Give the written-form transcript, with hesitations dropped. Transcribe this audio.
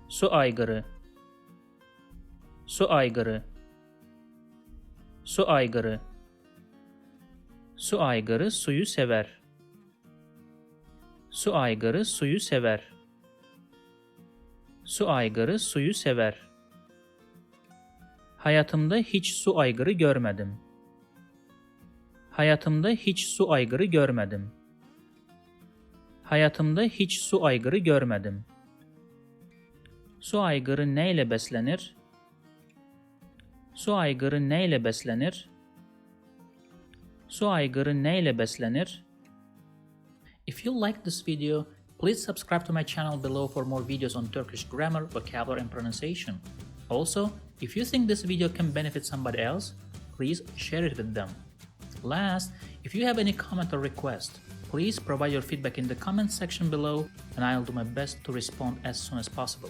Su aygırı. Su aygırı. Su aygırı. Su aygırı suyu sever. Su aygırı suyu sever. Su aygırı suyu sever. Hayatımda hiç su aygırı görmedim. Hayatımda hiç su aygırı görmedim. Hayatımda hiç su aygırı görmedim. Su aygırı neyle beslenir? Su aygırı neyle beslenir? Su aygırı neyle beslenir? If you like this video, please subscribe to my channel below for more videos on Turkish grammar, vocabulary, and pronunciation. Also, if you think this video can benefit somebody else, please share it with them. Last, if you have any comment or request, please provide your feedback in the comment section below and I'll do my best to respond as soon as possible.